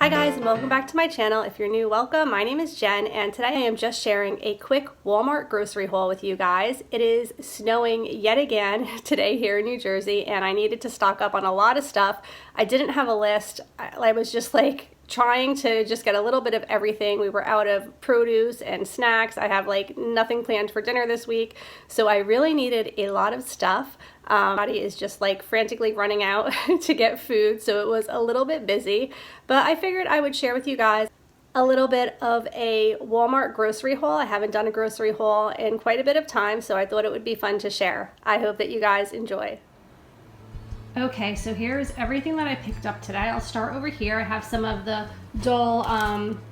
Hi guys, and welcome back to my channel. If you're new, welcome. My name is Jen, and today I am just sharing a quick Walmart grocery haul with you guys. It is snowing yet again today here in New Jersey, and I needed to stock up on a lot of stuff. I didn't have a list. I was just like trying to just get a little bit of everything. We were out of produce and snacks. I have like nothing planned for dinner this week, so I really needed a lot of stuff. My body is just like frantically running out to get food, so it was a little bit busy, but I figured I would share with you guys a little bit of a Walmart grocery haul. I haven't done a grocery haul in quite a bit of time, so I thought it would be fun to share. I hope that you guys enjoy. Okay, so here's everything that I picked up today. I'll start over here. I have some of the dull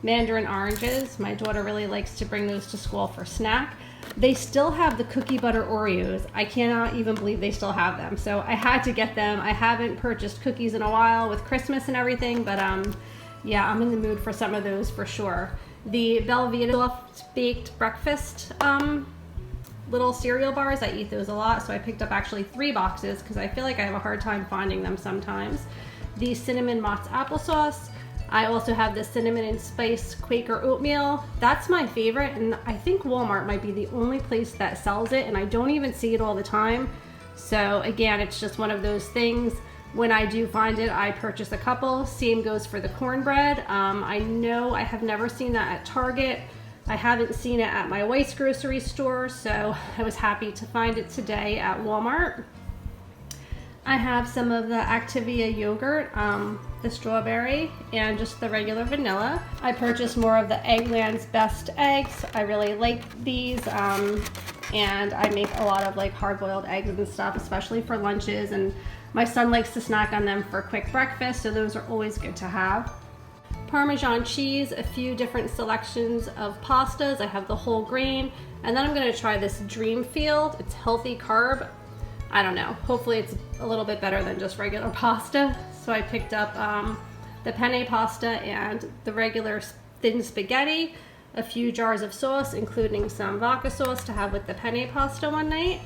Mandarin oranges. My daughter really likes to bring those to school for snack. They still have the cookie butter Oreos. I cannot even believe they still have them. So I had to get them. I haven't purchased cookies in a while with Christmas and everything, but yeah, I'm in the mood for some of those for sure. The Belvita soft baked breakfast little cereal bars, I eat those a lot, so I picked up actually 3 boxes because I feel like I have a hard time finding them sometimes. The cinnamon Mott's applesauce. I also have the cinnamon and spice Quaker oatmeal. That's my favorite, and I think Walmart might be the only place that sells it, and I don't even see it all the time. So again, it's just one of those things. When I do find it, I purchase a couple. Same goes for the cornbread. I know I have never seen that at Target. I haven't seen it at my wife's grocery store, so I was happy to find it today at Walmart. I have some of the Activia yogurt, the strawberry, and just the regular vanilla. I purchased more of the Eggland's Best Eggs. I really like these, and I make a lot of like hard-boiled eggs and stuff, especially for lunches, and my son likes to snack on them for quick breakfast, so those are always good to have. Parmesan cheese, a few different selections of pastas. I have the whole grain, and then I'm gonna try this Dreamfield. It's healthy carb. I don't know, hopefully it's a little bit better than just regular pasta. So I picked up the penne pasta and the regular thin spaghetti, a few jars of sauce, including some vodka sauce to have with the penne pasta one night.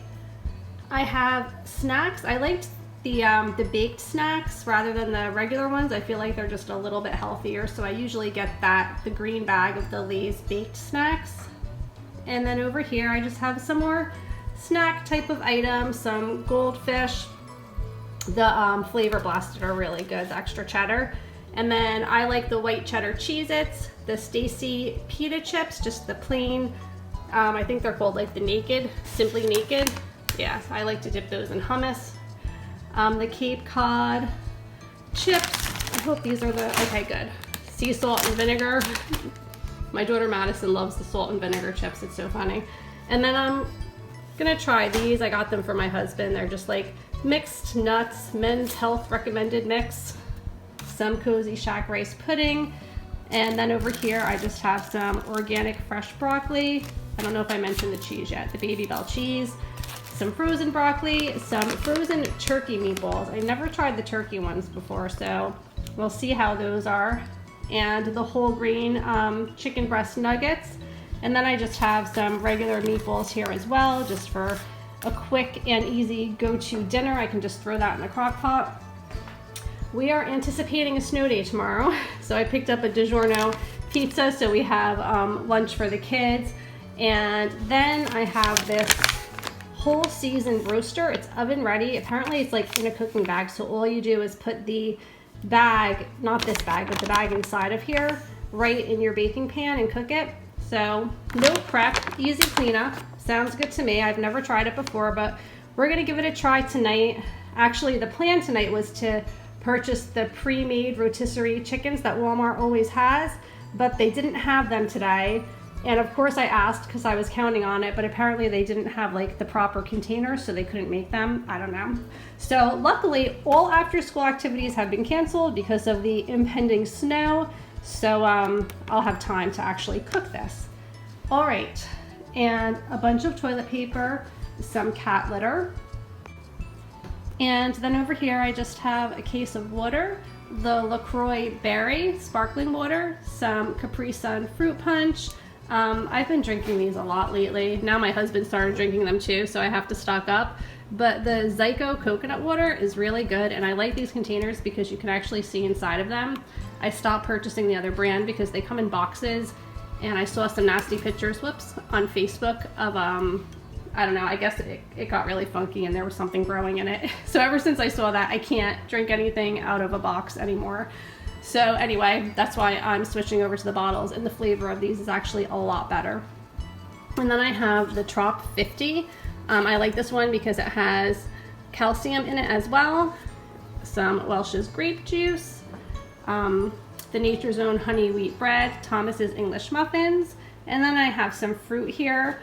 I have snacks. I liked the baked snacks rather than the regular ones. I feel like they're just a little bit healthier, so I usually get the green bag of the Lay's baked snacks. And then over here I just have some more snack type of items, some Goldfish. The Flavor Blasted are really good, the extra cheddar. And then I like the white cheddar Cheez-Its, the Stacy pita chips, just the plain, I think they're called like the naked, Simply Naked. Yeah, I like to dip those in hummus. The Cape Cod chips. I hope these are the, okay, good. Sea salt and vinegar. My daughter Madison loves the salt and vinegar chips. It's so funny. And then I'm gonna try these. I got them for my husband. They're just like mixed nuts, men's health recommended mix. Some Cozy Shack rice pudding. And then over here I just have some organic fresh broccoli. I don't know if I mentioned the cheese yet. The Baby Bell cheese. Some frozen broccoli, some frozen turkey meatballs. I never tried the turkey ones before, so we'll see how those are. And the whole grain chicken breast nuggets. And then I just have some regular meatballs here as well, just for a quick and easy go-to dinner. I can just throw that in the crock pot. We are anticipating a snow day tomorrow, so I picked up a DiGiorno pizza, so we have lunch for the kids. And then I have this whole season roaster. It's oven ready. Apparently it's like in a cooking bag, so all you do is put the bag, not this bag, but the bag inside of here, right in your baking pan and cook it. So no prep, easy cleanup. Sounds good to me. I've never tried it before, but we're gonna give it a try tonight. Actually, the plan tonight was to purchase the pre-made rotisserie chickens that Walmart always has, but they didn't have them today. And of course I asked because I was counting on it, but apparently they didn't have like the proper containers, so they couldn't make them. I don't know. So luckily all after school activities have been canceled because of the impending snow. So I'll have time to actually cook this. All right, and a bunch of toilet paper, some cat litter. And then over here I just have a case of water, the Lacroix berry sparkling water, some Capri Sun fruit punch. I've been drinking these a lot lately. Now my husband started drinking them too, so I have to stock up. but the Zyko coconut water is really good, and I like these containers because you can actually see inside of them. I stopped purchasing the other brand because they come in boxes, and I saw some nasty pictures, whoops, on Facebook of, I don't know, I guess it got really funky and there was something growing in it. So ever since I saw that, I can't drink anything out of a box anymore. So anyway, that's why I'm switching over to the bottles, and the flavor of these is actually a lot better. And then I have the Trop 50. I like this one because it has calcium in it as well, some Welsh's grape juice, the Nature's Own honey wheat bread, Thomas's English muffins, and then I have some fruit here,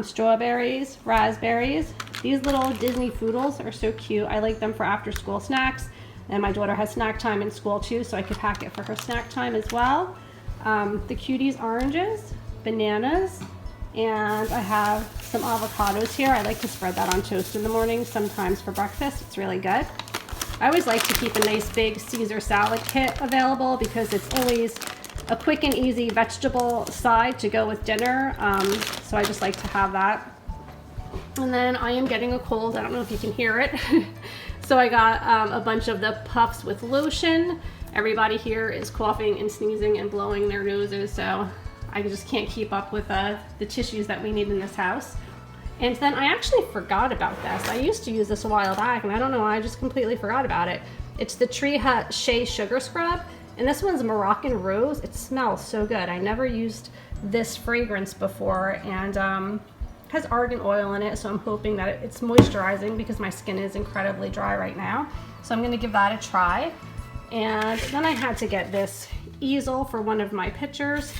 strawberries, raspberries. These little Disney Foodles are so cute. I like them for after school snacks, and my daughter has snack time in school too, so I could pack it for her snack time as well. The Cuties oranges, bananas, and I have some avocados here. I like to spread that on toast in the morning, sometimes for breakfast. It's really good. I always like to keep a nice big Caesar salad kit available because it's always a quick and easy vegetable side to go with dinner. So I just like to have that. And then I am getting a cold. I don't know if you can hear it. So I got a bunch of the puffs with lotion. Everybody here is coughing and sneezing and blowing their noses, so I just can't keep up with the tissues that we need in this house. And then I actually forgot about this. I used to use this a while back, and I don't know, I just completely forgot about it. It's the Tree Hut Shea Sugar Scrub, and this one's Moroccan Rose. It smells so good. I never used this fragrance before, and has argan oil in it, so I'm hoping that it's moisturizing because my skin is incredibly dry right now. So I'm gonna give that a try. And then I had to get this easel for one of my pictures,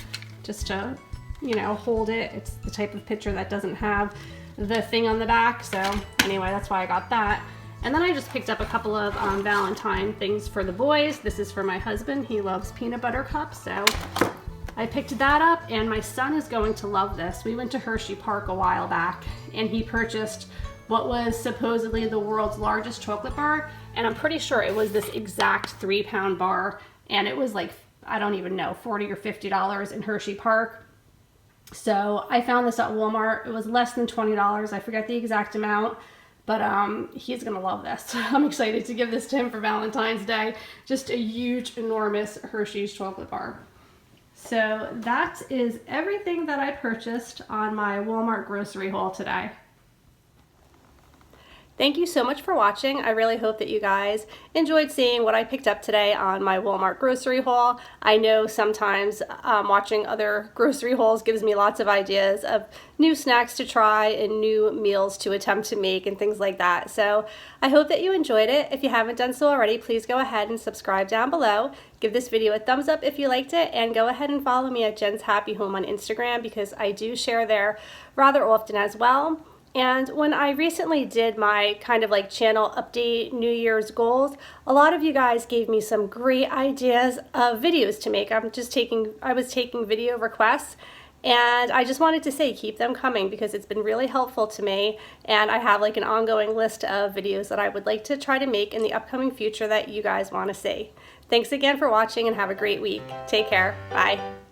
just to, you know, hold it. It's the type of picture that doesn't have the thing on the back. So anyway, that's why I got that. And then I just picked up a couple of Valentine things for the boys. This is for my husband. He loves peanut butter cups, so I picked that up, and my son is going to love this. We went to Hershey Park a while back, and he purchased what was supposedly the world's largest chocolate bar, and I'm pretty sure it was this exact 3-pound bar, and it was like, I don't even know, $40 or $50 in Hershey Park. So I found this at Walmart. It was less than $20. I forget the exact amount, but he's gonna love this. I'm excited to give this to him for Valentine's Day. Just a huge, enormous Hershey's chocolate bar. So that is everything that I purchased on my Walmart grocery haul today. Thank you so much for watching. I really hope that you guys enjoyed seeing what I picked up today on my Walmart grocery haul. I know sometimes watching other grocery hauls gives me lots of ideas of new snacks to try and new meals to attempt to make and things like that. So I hope that you enjoyed it. If you haven't done so already, please go ahead and subscribe down below. Give this video a thumbs up if you liked it, and go ahead and follow me at Jen's Happy Home on Instagram because I do share there rather often as well. And when I recently did my kind of like channel update New Year's goals, a lot of you guys gave me some great ideas of videos to make. I was taking video requests, and I just wanted to say keep them coming because it's been really helpful to me, and I have like an ongoing list of videos that I would like to try to make in the upcoming future that you guys want to see. Thanks again for watching, and have a great week. Take care. Bye.